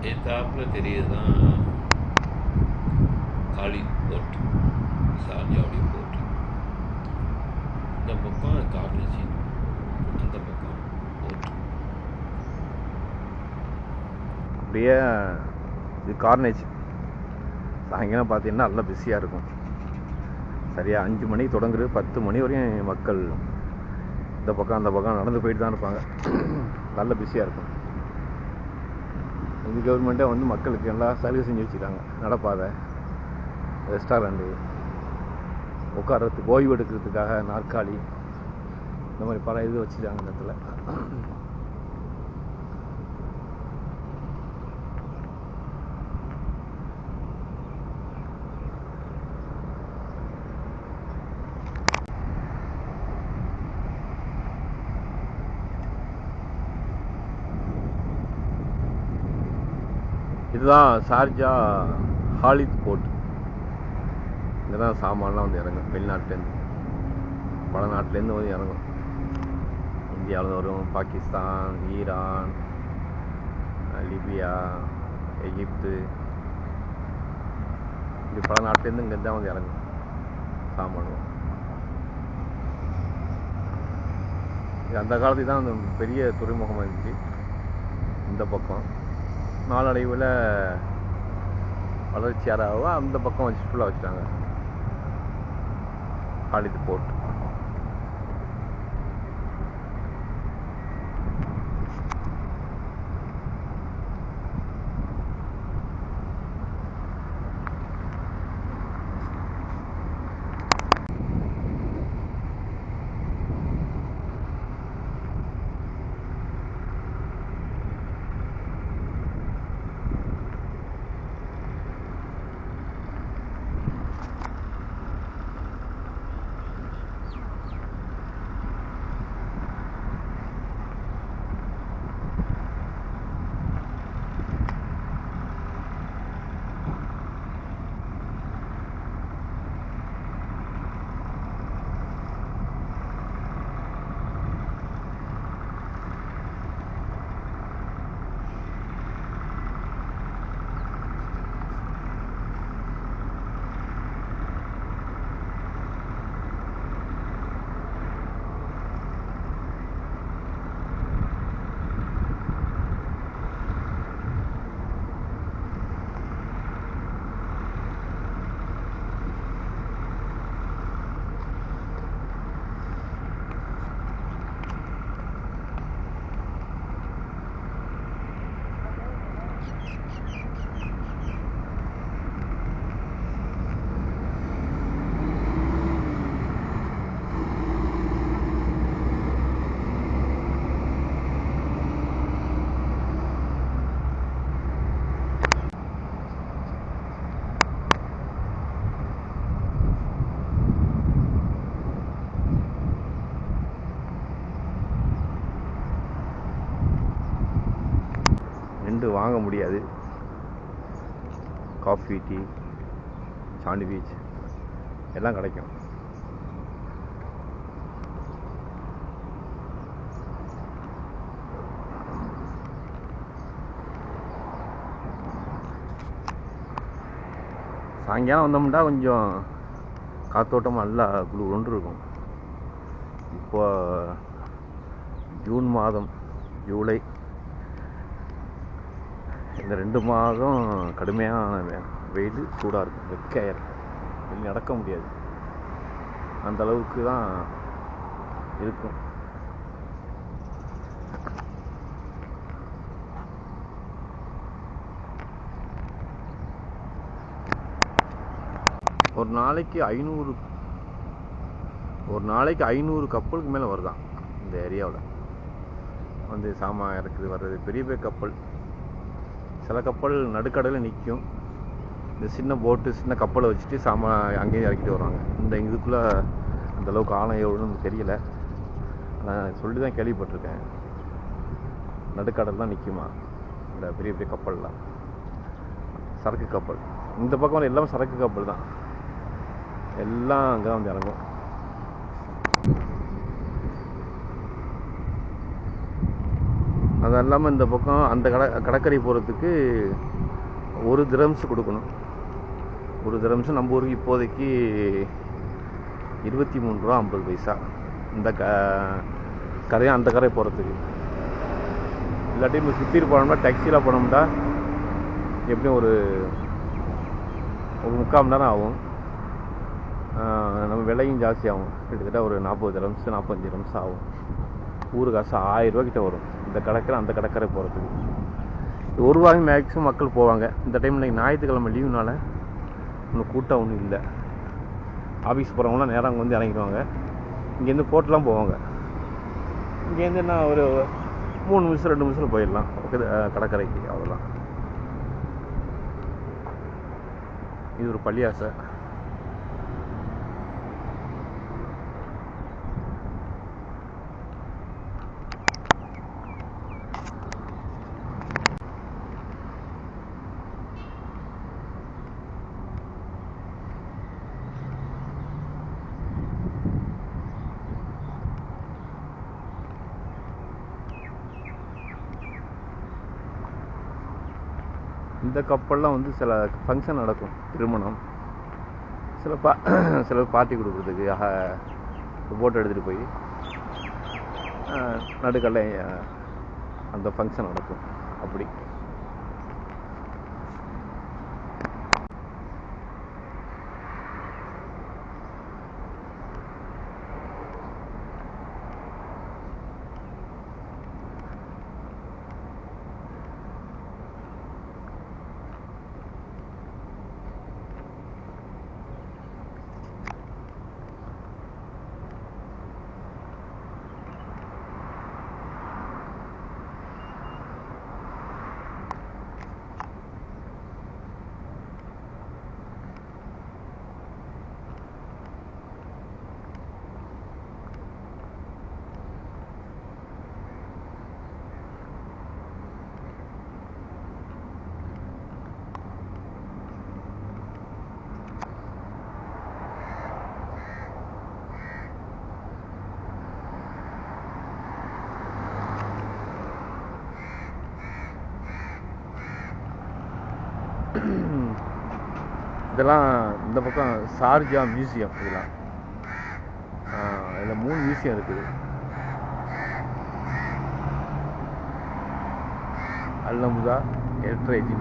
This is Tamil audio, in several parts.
எத்தாப்புல தெரியறதுதான் காலித் போர்ட், ஷார்ஜாவுடைய போர்ட். இந்த பக்கம் கார்னிச்சி, அந்த பக்கம் போர்ட். அப்படியே இது கார்னேஜ். சாயங்காலம் பார்த்தீங்கன்னா நல்லா பிஸியாக இருக்கும். சரியாக 5 மணிக்கு தொடங்குது, 10 மணி வரையும் மக்கள் இந்த பக்கம் அந்த பக்கம் நடந்து போயிட்டு தான் இருப்பாங்க. நல்ல பிஸியாக இருக்கும். இந்த கவர்மெண்ட்டே வந்து மக்களுக்கு எல்லாம் சலுகை செஞ்சு வச்சுருக்காங்க. நடப்பாதை, ரெஸ்டாரண்ட்டு, உட்காரத்துக்கு ஓய்வு எடுக்கிறதுக்காக நாற்காலி, இந்த மாதிரி பல இது வச்சுருக்காங்க இந்த இடத்துல. இதுதான் ஷார்ஜா ஹாலித் போர்ட். இங்கே தான் சாமான்லாம் வந்து இறங்கும். வெளிநாட்டிலேருந்து, பல நாட்டிலேருந்து வந்து இறங்கும். இந்தியாவில் வரும், பாகிஸ்தான், ஈரான், லிபியா, எகிப்து, இப்படி பல நாட்டிலேருந்து இங்கே தான் வந்து இறங்கும் சாமான். இது அந்த காலத்துக்கு தான் அந்த பெரிய துறைமுகமாக இருந்துச்சு. இந்த பக்கம் நாளடைவில் வளர்ச்சியாராக அந்த பக்கம் வச்சு ஃபுல்லாக வச்சுட்டாங்க ஹாலித் போர்ட். வாங்க முடியாது. காஃபி, டீ, சாண்ட்விச் எல்லாம் கிடைக்கும். சாயங்காலம் வந்தோம்னா கொஞ்சம் காத்தோட்டம் நல்லா குளிர்ந்து இருக்கும். இப்போ ஜூன் மாதம், ஜூலை, இந்த 2 மாதம் கடுமையான வெயில், சூடாக இருக்கும், வெக்கையாக இருக்கும், வெளியே நடக்க முடியாது, அந்த அளவுக்கு தான் இருக்கும். ஒரு நாளைக்கு 500 கப்பலுக்கு மேலே வருதான் இந்த ஏரியாவில் வந்து சாமான் இறக்குது வர்றது. பெரிய பெரிய கப்பல், சில கப்பல் நடுக்கடலில் நிற்கும். இந்த சின்ன போட்டு, சின்ன கப்பலை வச்சுட்டு சாமான் அங்கேயும் இறக்கிட்டு வருவாங்க. இந்த இதுக்குள்ளே அந்தளவுக்கு ஆழம் எவ்வளோன்னு தெரியல, நான் சொல்லி தான் கேள்விப்பட்டிருக்கேன். நடுக்கடல் தான் நிற்குமா இந்த பெரிய பெரிய கப்பல்லாம், சரக்கு கப்பல். இந்த பக்கம் எல்லாமே சரக்கு கப்பல் தான், எல்லாம் அங்கே வந்து இறங்கும். அது இல்லாமல் இந்த பக்கம் அந்த கடற்கரை போகிறதுக்கு 1 திரம்ஸ் கொடுக்கணும். 1 திரம்ஸ் நம்ம ஊருக்கு இப்போதைக்கு 23 ரூபா 50 பைசா. இந்த கரையும் அந்த கரை போகிறதுக்கு. இல்லாட்டி நம்ம சுற்றிட்டு போனோம்னா டாக்ஸியில் போனோம்னா எப்படியும் ஒரு 3/4 மணி நேரம் ஆகும். நம்ம விலையும் ஜாஸ்தி ஆகும். கிட்டத்தட்ட ஒரு 40 திரம்ஸ் 45 திரம்ஸ் ஆகும். ஊரு காசு 1000 ரூபா கிட்ட வரும் இந்த கடற்கரை அந்த கடற்கரை போகிறதுக்கு. 1 ரூபாய்க்கு மேக்ஸிமம் மக்கள் போவாங்க. இந்த டைமில் ஞாயிற்றுக்கிழமை லீவுனால ஒன்றும் கூட்டம் ஒன்றும் இல்லை. ஆஃபீஸ் போகிறவங்களாம் நேரம் அங்கே வந்து இறங்கிடுவாங்க. இங்கேருந்து போட்டெலாம் போவாங்க. இங்கேருந்து என்ன ஒரு 3 நிமிஷம் 2 நிமிஷத்தில் போயிடலாம் கடற்கரைக்கு. அவ்வளோதான். இது ஒரு பள்ளியாசை. இந்த கப்பல்லாம் வந்து சில ஃபங்க்ஷன் நடக்கும். திருமணம், சில பார்ட்டி கொடுக்குறதுக்கு போட் எடுத்துகிட்டு போய் நடுக்கல்ல அந்த ஃபங்க்ஷன் நடக்கும். அப்படி இதெல்லாம் இந்த பக்கம் ஷார்ஜா மியூசியம். இதெல்லாம் இதில் 3 மியூசியம் இருக்குது. அல்நமுதா, எலக்ட்ரேஜி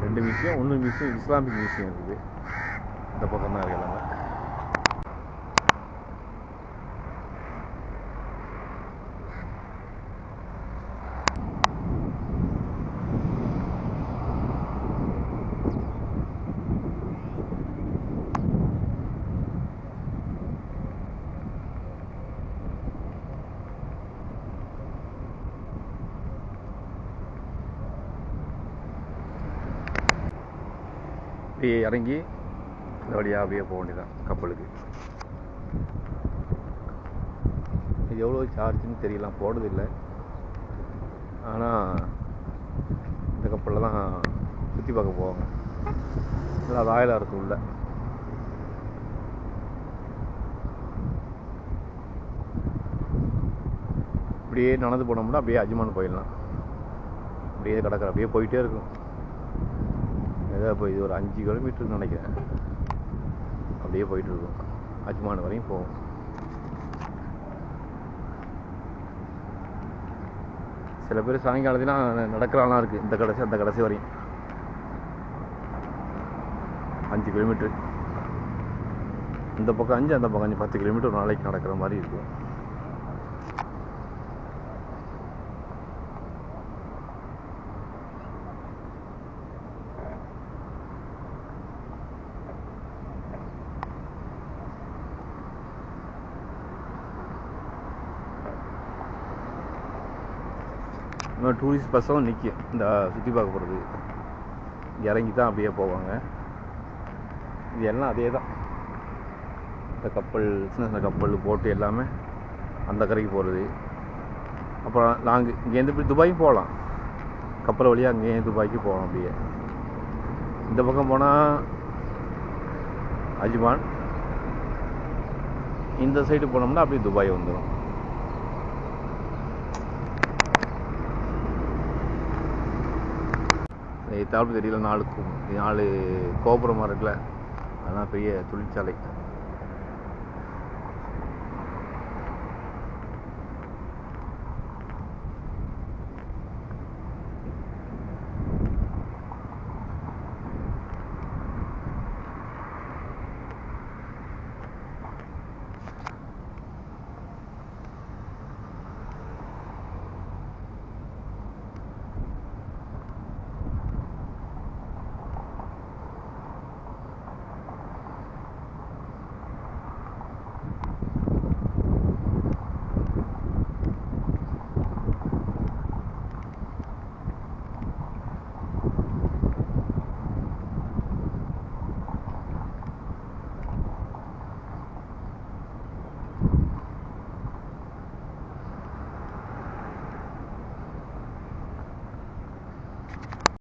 2 மியூசியம். 1 மியூசியம் இஸ்லாமிக் மியூசியம் இருக்குது. இந்த பக்கம் தான் இருக்கு எல்லாமே. அப்படியே இறங்கி இந்த வழியாக அப்படியே போக வேண்டியதான் கப்பலுக்கு. இது எவ்வளோ சார்ஜுன்னு தெரியலாம், போடுறதில்லை. ஆனால் இந்த கப்பலில் தான் சுற்றி பார்க்க போவாங்க. இல்லை அது ஆயிலாக இருக்கும் உள்ள. அப்படியே நடந்து போனோம்னா அப்படியே அஜ்மான் போயிடலாம். அப்படியே கடற்கரை அப்படியே போயிட்டே இருக்கும். ஏதோ இப்போ இது ஒரு 5 கிலோமீட்டர்னு நினைக்கிறேன். அப்படியே போயிட்டு இருக்கும். அஜ்மான் வரையும் போகும். சில பேர் சாயங்காலத்திலாம் நடக்கிறாலாம் இருக்குது. இந்த கடைசி அந்த கடைசி வரையும் 5 கிலோமீட்டர். இந்த பக்கம் 5 அந்த பக்கம் 5 10 கிலோமீட்டர் ஒரு நாளைக்கு நடக்கிற மாதிரி இருக்கும். இன்னும் டூரிஸ்ட் பஸ்ஸும் நிற்கும் இந்த சுற்றி பார்க்க போகிறது. இறங்கி தான் அப்படியே போவாங்க. இது எல்லாம் அதே தான். இந்த கப்பல், சின்ன சின்ன கப்பல், போட்டு எல்லாமே அந்த கரைக்கு போகிறது. அப்புறம் நாங்கள் இங்கேருந்து இப்படி துபாய்க்கும் போகலாம். கப்பல் வழியாக அங்கேயும் துபாய்க்கு போகலாம். அப்படியே இந்த பக்கம் போனால் அஜ்மான், இந்த சைடு போனோம்னா அப்படியே துபாய் வந்துடும். எத்தாப்புல தெரியல 4 கோபுரமாக இருக்குல்ல, அதெல்லாம் பெரிய தொழிற்சாலை.